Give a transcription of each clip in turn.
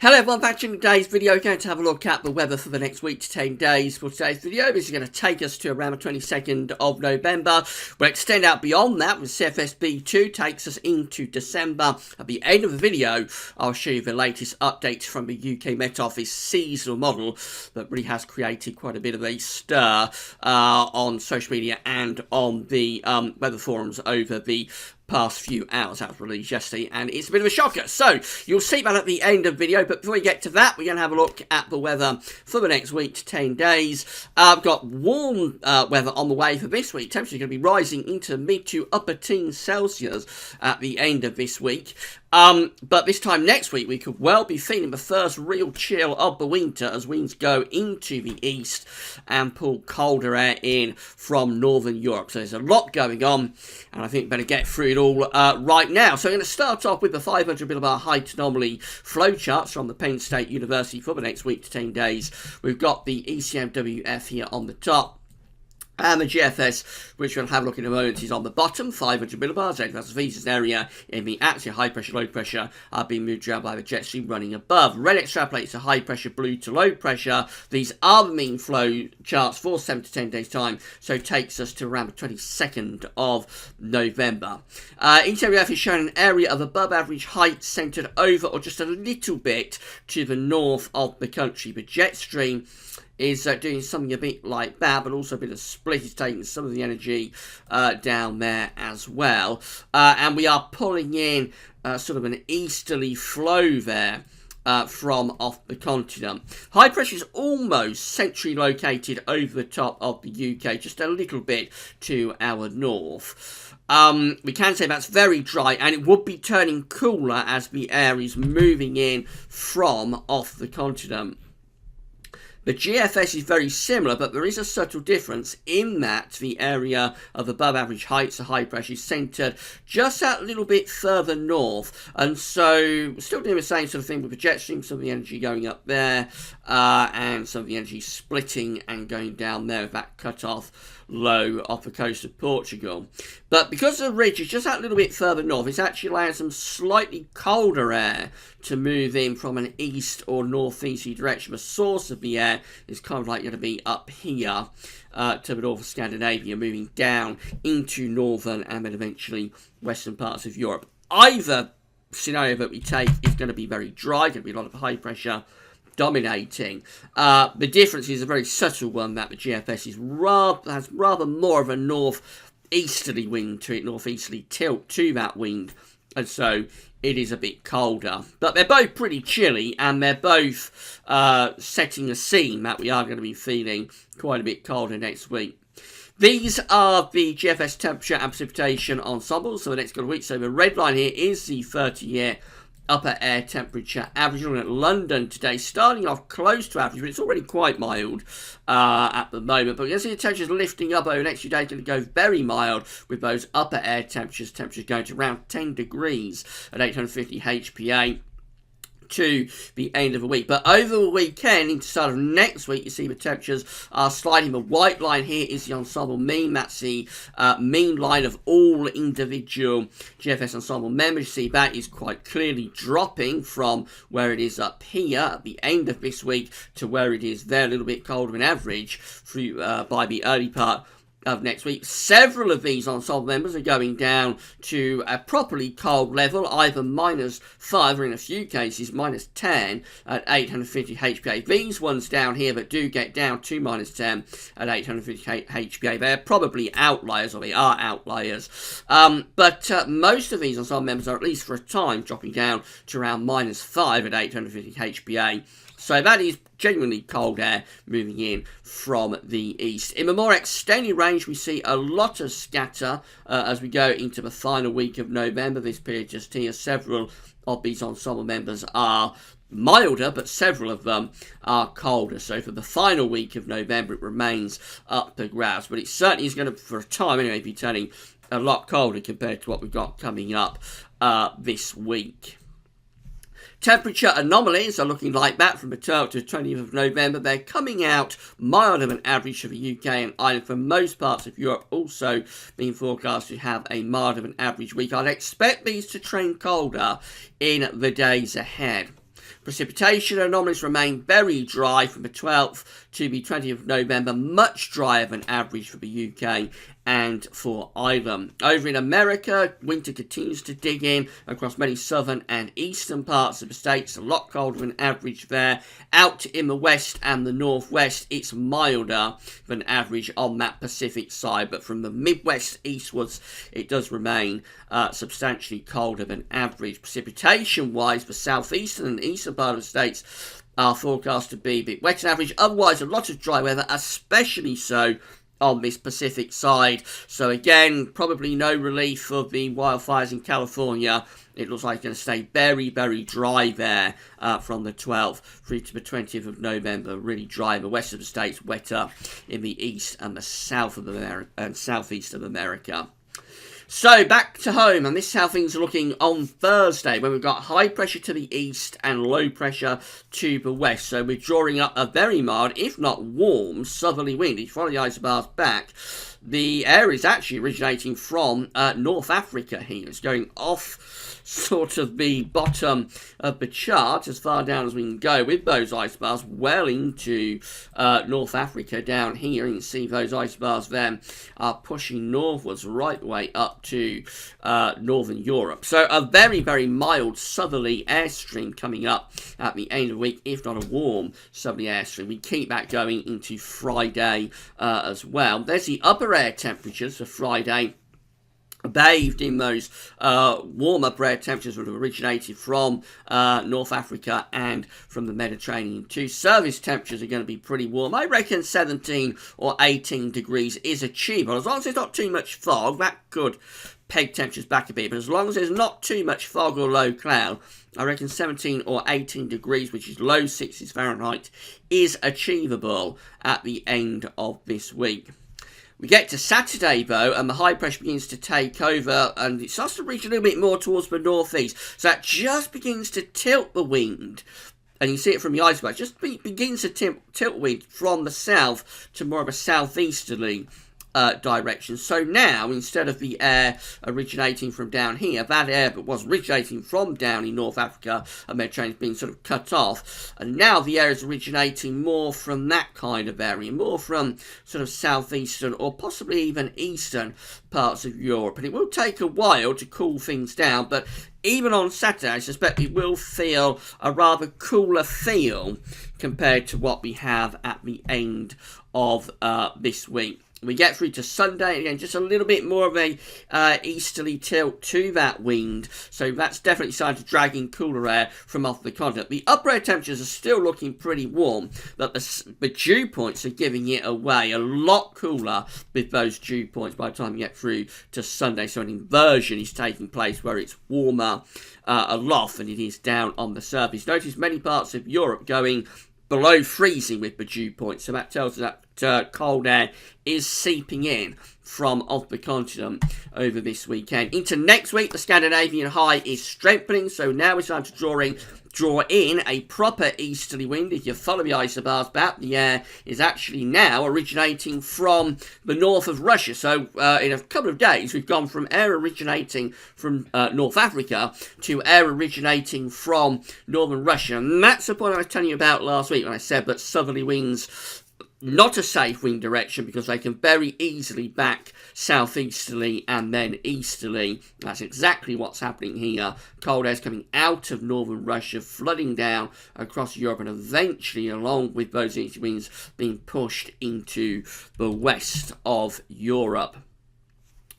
Hello everyone, back to today's video. We're going to have a look at the weather for the next week to 10 days. For today's video, this is going to take us to around the 22nd of November. We'll extend out beyond that with CFS V2, takes us into December. At the end of the video, I'll show you the latest updates from the UK Met Office seasonal model that really has created quite a bit of a stir on social media and on the weather forums over the past few hours. That was released yesterday and it's a bit of a shocker, so you'll see that at the end of the video. But before we get to that, we're going to have a look at the weather for the next week to 10 days. I've got warm weather on the way for this week. Temperatures are going to be rising into mid to upper teens Celsius at the end of this week. But this time next week, we could well be feeling the first real chill of the winter as winds go into the east and pull colder air in from northern Europe. So there's a lot going on, and I think better get through it all right now. So I'm going to start off with the 500 millibar height anomaly flowcharts from the Penn State University for the next week to 10 days. We've got the ECMWF here on the top. And the GFS, which we'll have a look in a moment, is on the bottom, 500 millibars, 8,000 feet area in the axis. High pressure, low pressure are being moved around by the jet stream running above. Red extrapolates to high pressure, blue to low pressure. These are the mean flow charts for 7 to 10 days time, so it takes us to around the 22nd of November. ECMWF is showing an area of above average height centred over or just a little bit to the north of the country. The jet stream is doing something a bit like that, but also a bit of split. It's taking some of the energy down there as well. And we are pulling in sort of an easterly flow there from off the continent. High pressure is almost centrally located over the top of the UK, just a little bit to our north. We can say that's very dry, and it would be turning cooler as the air is moving in from off the continent. The GFS is very similar, but there is a subtle difference in that the area of above average heights, the high pressure, is centred just that little bit further north. And so we're still doing the same sort of thing with the jet stream, some of the energy going up there, and some of the energy splitting and going down there with that cut-off low off the coast of Portugal. But because the ridge is just that little bit further north, it's actually allowing some slightly colder air to move in from an east or northeasterly direction. The source of the air is kind of like going to be up here to the north of Scandinavia, moving down into northern and then eventually western parts of Europe. Either scenario that we take is going to be very dry, going to be a lot of high pressure dominating. The difference is a very subtle one, that the GFS has rather more of a northeasterly wind to it, northeasterly tilt to that wind, and so it is a bit colder. But they're both pretty chilly, and they're both setting a scene that we are going to be feeling quite a bit colder next week. These are the GFS temperature and precipitation ensembles for the next couple of weeks. So the red line here is the 30-year upper air temperature average. Looking at London today, starting off close to average, but it's already quite mild at the moment. But you can see the temperatures lifting up over the next few days, going to go very mild with those upper air temperatures going to around 10 degrees at 850 HPA to the end of the week. But over the weekend into start of next week, you see the temperatures are sliding. The white line here is the ensemble mean. That's the mean line of all individual GFS ensemble members. You see that is quite clearly dropping from where it is up here at the end of this week to where it is there, a little bit colder than average through by the early part of next week. Several of these ensemble members are going down to a properly cold level, either -5 or in a few cases -10 at 850 HPA. These ones down here that do get down to -10 at 850 HPA, they're probably outliers, or they are outliers. But most of these ensemble members are, at least for a time, dropping down to around -5 at 850 HPA. So that is genuinely cold air moving in from the east. In the more extended range, we see a lot of scatter as we go into the final week of November. This period just here, several of these ensemble members are milder, but several of them are colder. So for the final week of November, it remains up for grabs. But it certainly is going to, for a time anyway, be turning a lot colder compared to what we've got coming up this week. Temperature anomalies are looking like that from the 12th to 20th of November. They're coming out milder than average for the UK and Ireland. For most parts of Europe, also being forecast to have a milder than average week. I'd expect these to trend colder in the days ahead. Precipitation anomalies remain very dry from the 12th to the 20th of November, much drier than average for the UK and for Ireland. Over in America, winter continues to dig in across many southern and eastern parts of the states, a lot colder than average there. Out in the west and the northwest, it's milder than average on that Pacific side, but from the Midwest eastwards, it does remain substantially colder than average. Precipitation-wise, the southeastern and eastern part of the states are forecast to be a bit wetter than average. Otherwise, a lot of dry weather, especially so on this Pacific side. So again, probably no relief for the wildfires in California. It looks like it's going to stay very, very dry there from the 12th through to the 20th of November. Really dry in the west of the states, wetter in the east and the south of America and southeast of America. So back to home, and this is how things are looking on Thursday, when we've got high pressure to the east and low pressure to the west. So we're drawing up a very mild, if not warm, southerly wind. If you follow the isobars back, the air is actually originating from North Africa here. It's going off sort of the bottom of the chart as far down as we can go with those isobars well into North Africa down here. You can see those isobars then are pushing northwards right the way up to northern Europe. So a very, very mild southerly airstream coming up at the end of the week, if not a warm southerly airstream. We keep that going into Friday as well. There's the upper air temperatures for Friday, bathed in those warm upper air temperatures that have originated from North Africa and from the Mediterranean too. Surface temperatures are going to be pretty warm. I reckon 17 or 18 degrees is achievable. As long as there's not too much fog, that could peg temperatures back a bit. But as long as there's not too much fog or low cloud, I reckon 17 or 18 degrees, which is low 60s Fahrenheit, is achievable at the end of this week. We get to Saturday, though, and the high pressure begins to take over, and it starts to reach a little bit more towards the northeast. So that just begins to tilt the wind, and you see it from the iceberg. Just begins to tilt wind from the south to more of a southeasterly direction. So now, instead of the air originating from down here, that air that was originating from down in North Africa and Mediterranean is being sort of cut off, and now the air is originating more from that kind of area, more from sort of southeastern or possibly even eastern parts of Europe. And it will take a while to cool things down, but even on Saturday, I suspect we will feel a rather cooler feel compared to what we have at the end of this week. We get through to Sunday, again, just a little bit more of a easterly tilt to that wind. So that's definitely starting to drag in cooler air from off the continent. The upper air temperatures are still looking pretty warm, but the dew points are giving it away. A lot cooler with those dew points by the time you get through to Sunday. So an inversion is taking place where it's warmer aloft than it is down on the surface. Notice many parts of Europe going below freezing with the dew points. So that tells us that cold air is seeping in from off the continent over this weekend. Into next week, the Scandinavian high is strengthening, so now it's time to draw in a proper easterly wind. If you follow the isobars back, the air is actually now originating from the north of Russia. So in a couple of days, we've gone from air originating from North Africa to air originating from northern Russia. And that's the point I was telling you about last week when I said that southerly winds, not a safe wind direction, because they can very easily back southeasterly and then easterly. That's exactly what's happening here. Cold air's coming out of northern Russia, flooding down across Europe, and eventually, along with those east winds, being pushed into the west of Europe.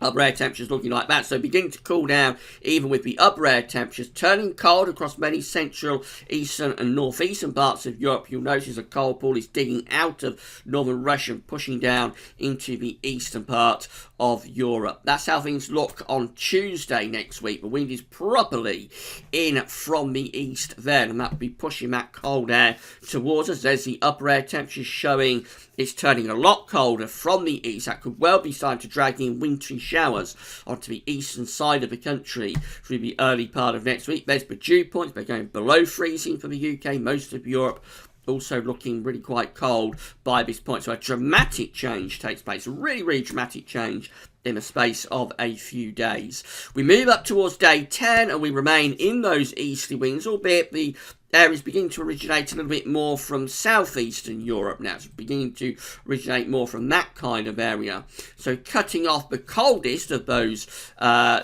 Upper air temperatures looking like that, so beginning to cool down even with the upper air temperatures, turning cold across many central, eastern and northeastern parts of Europe. You'll notice a cold pool is digging out of northern Russia and pushing down into the eastern part of Europe. That's how things look on Tuesday next week. The wind is properly in from the east then, and that will be pushing that cold air towards us. There's the upper air temperatures showing it's turning a lot colder from the east. That could well be starting to drag in wintry showers onto the eastern side of the country through the early part of next week. There's the dew points. They're going below freezing for the UK. Most of Europe also looking really quite cold by this point. So a dramatic change takes place. A really, really dramatic change in the space of a few days. We move up towards day 10 and we remain in those easterly winds, albeit the air is beginning to originate a little bit more from southeastern Europe now. It's beginning to originate more from that kind of area. So cutting off the coldest of those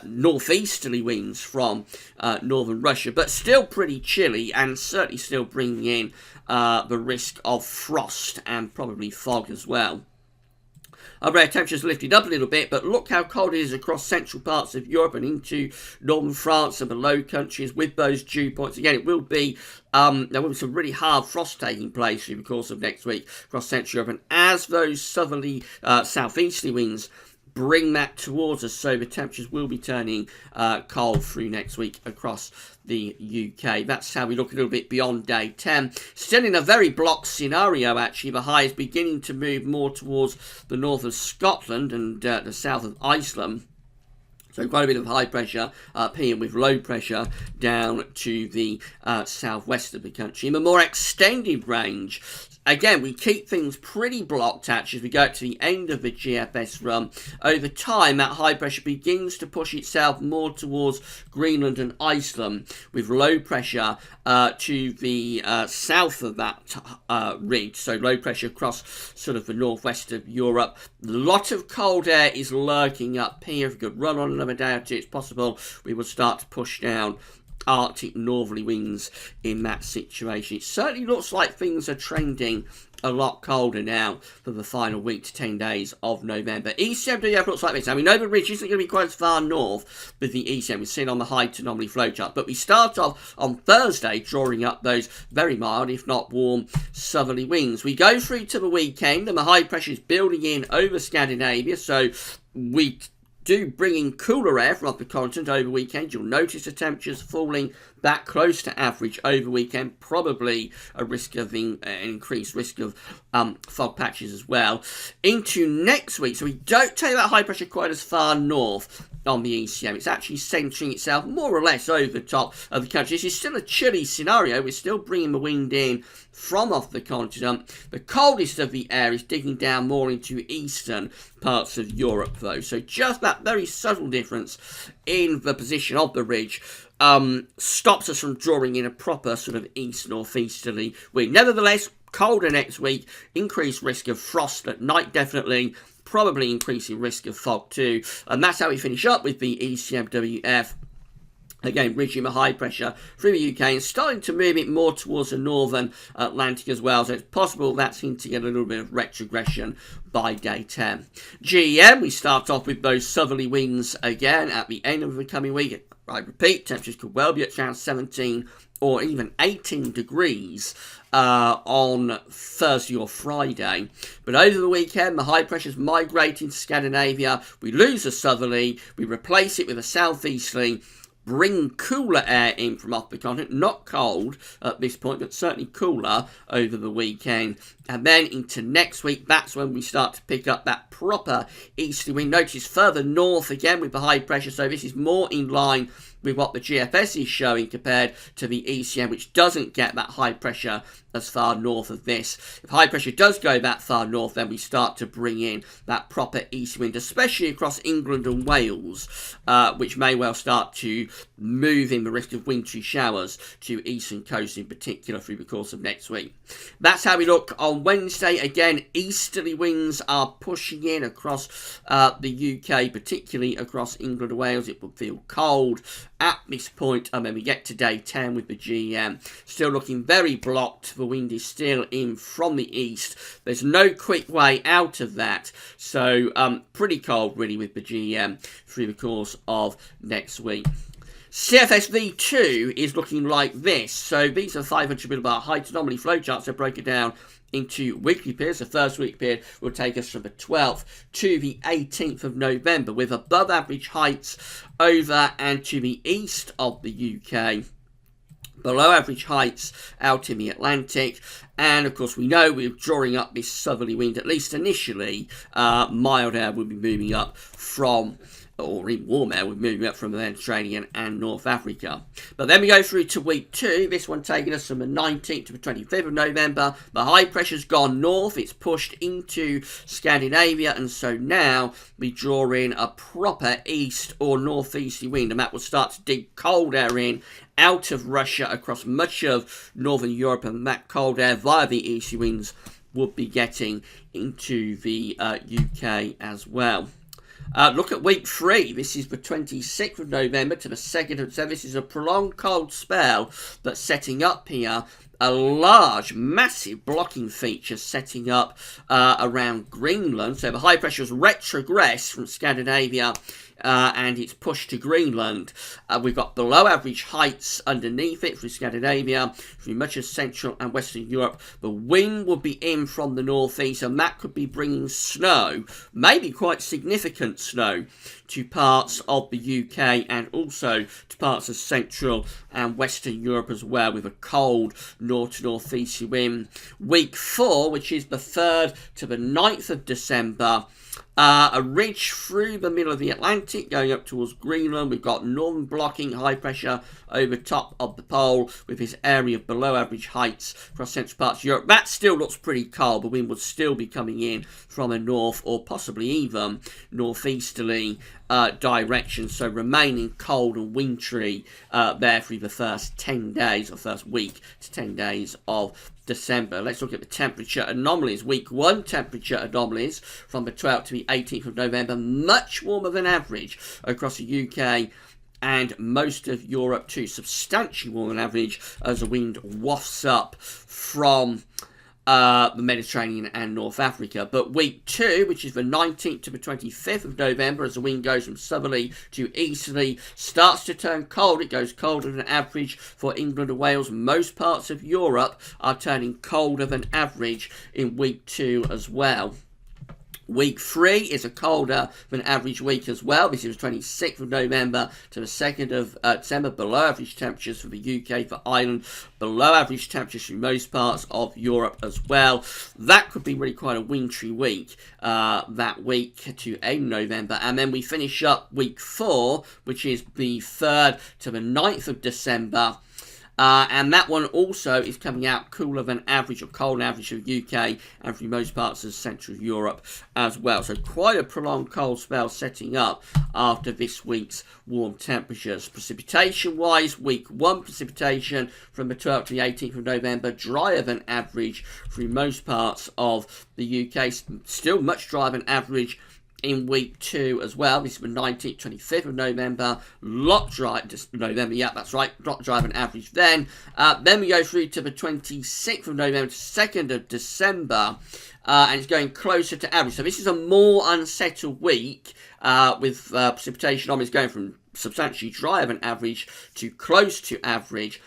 northeasterly winds from northern Russia, but still pretty chilly and certainly still bringing in the risk of frost and probably fog as well. Our air temperatures lifted up a little bit, but look how cold it is across central parts of Europe and into northern France and the Low Countries with those dew points. Again, it will be there will be some really hard frost taking place through the course of next week across central Europe, and as those southerly, southeasterly winds bring that towards us, so the temperatures will be turning cold through next week across the UK. That's how we look a little bit beyond day 10. Still in a very blocked scenario, actually. The high is beginning to move more towards the north of Scotland and the south of Iceland. So quite a bit of high pressure up here with low pressure down to the southwest of the country. In the more extended range, again, we keep things pretty blocked actually as we go to the end of the GFS run. Over time, that high pressure begins to push itself more towards Greenland and Iceland with low pressure to the south of that ridge. So low pressure across sort of the northwest of Europe. A lot of cold air is lurking up here. If we could run on another day or two, it's possible we will start to push down Arctic northerly winds in that situation. It certainly looks like things are trending a lot colder now for the final week to 10 days of November. ECMWF looks like this. Now, we know the ridge isn't going to be quite as far north with the ECM. We've seen on the height anomaly flowchart, but we start off on Thursday drawing up those very mild, if not warm, southerly winds. We go through to the weekend and the high pressure is building in over Scandinavia, so we do bring in cooler air from off the continent over weekend. You'll notice the temperatures falling back close to average over weekend, probably a risk of an increased risk of fog patches as well. Into next week, so we don't take that high pressure quite as far north on the ECM. It's actually centering itself more or less over the top of the country. This is still a chilly scenario. We're still bringing the wind in from off the continent. The coldest of the air is digging down more into eastern parts of Europe though. So just that very subtle difference in the position of the ridge stops us from drawing in a proper sort of east-northeasterly wind. Nevertheless, colder next week, increased risk of frost at night definitely, probably increasing risk of fog too. And that's how we finish up with the ECMWF. Again, reaching a high pressure through the UK and starting to move it more towards the northern Atlantic as well. So it's possible that's hinting at a little bit of retrogression by day 10. GEM, we start off with those southerly winds again at the end of the coming week. I repeat, temperatures could well be at around 17 or even 18 degrees on Thursday or Friday. But over the weekend, the high pressure's migrating to Scandinavia. We lose a southerly, we replace it with a southeasterly, bring cooler air in from off the continent, not cold at this point, but certainly cooler over the weekend. And then into next week, that's when we start to pick up that proper easterly wind. Notice further north again with the high pressure, so this is more in line with what the GFS is showing compared to the ECM, which doesn't get that high pressure as far north of this. If high pressure does go that far north, then we start to bring in that proper east wind, especially across England and Wales, which may well start to move in the risk of wintry showers to eastern coast in particular through the course of next week. That's how we look on Wednesday. Again, easterly winds are pushing in across the UK, particularly across England and Wales. It will feel cold at this point, and then we get to day 10 with the GM. Still looking very blocked. The wind is still in from the east. There's no quick way out of that. So pretty cold really with the GM through the course of next week. CFS V2 is looking like this. So these are 500 millibar height anomaly flowcharts. So broke it down into weekly periods. The first week period will take us from the 12th to the 18th of November with above average heights over and to the east of the UK. Below average heights out in the Atlantic, and of course we know we're drawing up this southerly wind, at least initially. Mild air will be moving up from or even warm air, we're moving up from the Mediterranean and North Africa. But then we go through to week 2, this one taking us from the 19th to the 25th of November. The high pressure's gone north, it's pushed into Scandinavia, and so now we draw in a proper east or northeasterly wind, and that will start to dig cold air in out of Russia across much of northern Europe, and that cold air via the easterly winds would be getting into the UK as well. Look at week 3. This is the 26th of November to the 2nd of December. This is a prolonged cold spell that's setting up here. A large, massive blocking feature setting up around Greenland. So the high pressure has retrogressed from Scandinavia and it's pushed to Greenland. We've got below average heights underneath it through Scandinavia, through much of Central and Western Europe. The wind will be in from the northeast, and that could be bringing snow, maybe quite significant snow, to parts of the UK and also to parts of Central and Western Europe as well, with a cold north to northeasterly wind. Week 4, which is the 3rd to the 9th of December, a ridge through the middle of the Atlantic going up towards Greenland. We've got northern blocking high pressure over top of the pole with this area of below average heights across central parts of Europe. That still looks pretty cold. The wind would still be coming in from a north or possibly even northeasterly direction, so remaining cold and wintry there through the first 10 days or first week to 10 days of December. Let's look at the temperature anomalies. Week 1 temperature anomalies from the 12th to the 18th of November, much warmer than average across the UK and most of Europe too, substantially warmer than average as the wind wafts up from the Mediterranean and North Africa. But week 2, which is the 19th to the 25th of November, as the wind goes from southerly to easterly, starts to turn cold. It goes colder than average for England and Wales. Most parts of Europe are turning colder than average in week 2 as well. Week 3 is a colder than average week as well. This is the 26th of November to the 2nd of December. Below average temperatures for the UK, for Ireland. Below average temperatures for most parts of Europe as well. That could be really quite a wintry week, that week to end November. And then we finish up week 4, which is the 3rd to the 9th of December. And that one also is coming out cooler than average or cold than average for the UK and for most parts of Central Europe as well. So quite a prolonged cold spell setting up after this week's warm temperatures. Precipitation-wise, week 1 precipitation from the 12th to the 18th of November, drier than average through most parts of the UK. Still much drier than average in week 2 as well. This is the 19th, 25th of November. Lot dry, November, yeah, that's right. Lot drier than average then. Then we go through to the 26th of November to 2nd of December. And it's going closer to average. So this is a more unsettled week with precipitation on. It's going from substantially drier than average to close to average.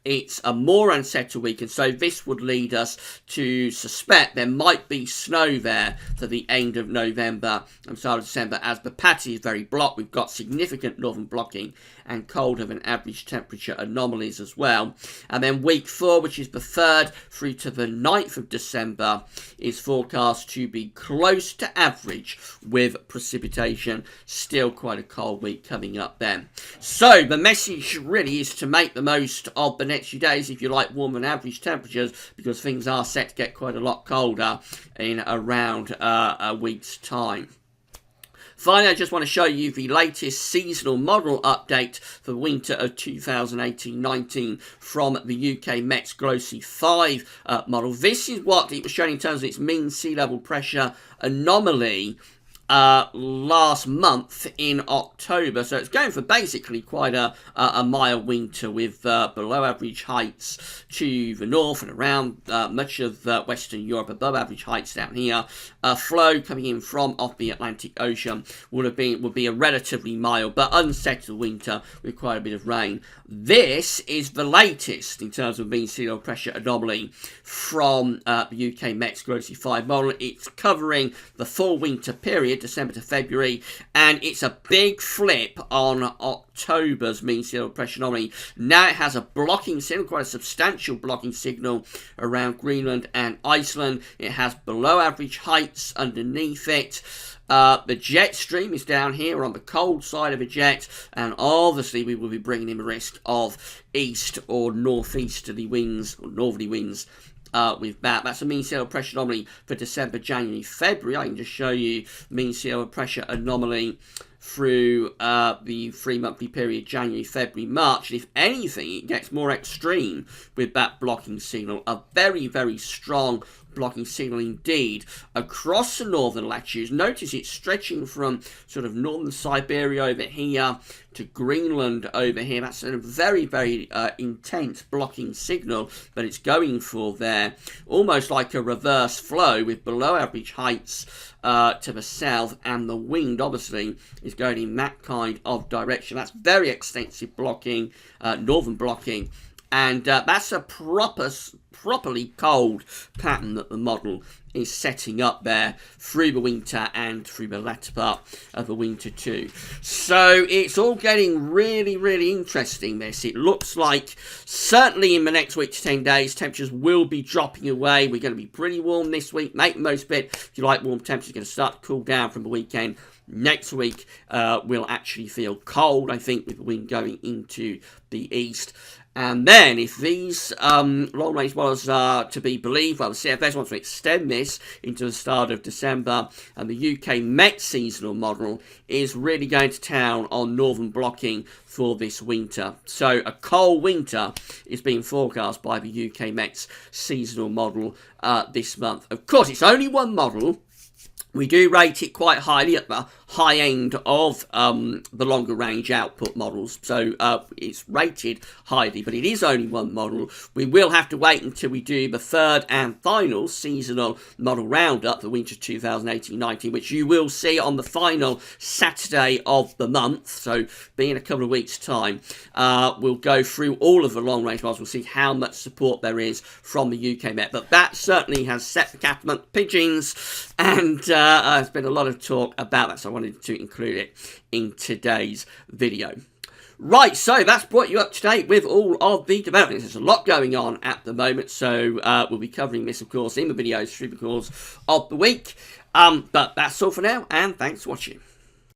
It's a more unsettled week, and so this would lead us to suspect there might be snow there for the end of November and start of December, as the patty is very blocked. We've got significant northern blocking and colder than average temperature anomalies as well. And then week 4, which is the 3rd through to the 9th of December, is forecast to be close to average with precipitation. Still quite a cold week coming up then. So the message really is to make the most of the next few days if you like warmer than average temperatures, because things are set to get quite a lot colder in around a week's time. Finally, I just want to show you the latest seasonal model update for the winter of 2018-19 from the UK Met's GloSea5 model. This is what it was showing in terms of its mean sea level pressure anomaly last month in October. So it's going for basically quite a mild winter with below average heights to the north and around much of Western Europe, above average heights down here. A flow coming in from off the Atlantic Ocean would be a relatively mild but unsettled winter with quite a bit of rain. This is the latest in terms of mean sea level pressure anomaly from the UK Met's GloSea5 model. It's covering the full winter period December to February, and it's a big flip on October's mean sea level pressure anomaly. Now it has a blocking signal, quite a substantial blocking signal around Greenland and Iceland. It has below average heights underneath it. The jet stream is down here on the cold side of a jet, and obviously we will be bringing in a risk of east or northeasterly winds, or northerly winds, with that. That's a mean sea level pressure anomaly for December, January, February. I can just show you mean sea level pressure anomaly through the 3-monthly period, January, February, March. And if anything, it gets more extreme with that blocking signal. A very, very strong blocking signal indeed across the northern latitudes. Notice it's stretching from sort of northern Siberia over here to Greenland over here. That's a very, very intense blocking signal that it's going for there. Almost like a reverse flow with below average heights to the south, and the wind obviously is going in that kind of direction. That's very extensive blocking, northern blocking. And that's a properly cold pattern that the model is setting up there through the winter and through the latter part of the winter too. So it's all getting really, really interesting, this. It looks like certainly in the next week to 10 days, temperatures will be dropping away. We're going to be pretty warm this week. Make the most of it. If you like warm temperatures, going to start to cool down from the weekend. Next week will actually feel cold, I think, with the wind going into the east. And then, if these long-range models are to be believed, well, the CFS wants to extend this into the start of December, and the UK Met seasonal model is really going to town on northern blocking for this winter. So, a cold winter is being forecast by the UK Met's seasonal model this month. Of course, it's only one model. We do rate it quite highly at the high end of the longer range output models, so it's rated highly, but it is only one model. We will have to wait until we do the third and final seasonal model roundup for winter 2018-19, which you will see on the final Saturday of the month, so being a couple of weeks' time. We'll go through all of the long range models. We'll see how much support there is from the UK Met, but that certainly has set the cap among pigeons, and there's been a lot of talk about that, so I wanted to include it in today's video. Right, so that's brought you up to date with all of the developments. There's a lot going on at the moment, so we'll be covering this, of course, in the videos through the course of the week. But that's all for now, and thanks for watching.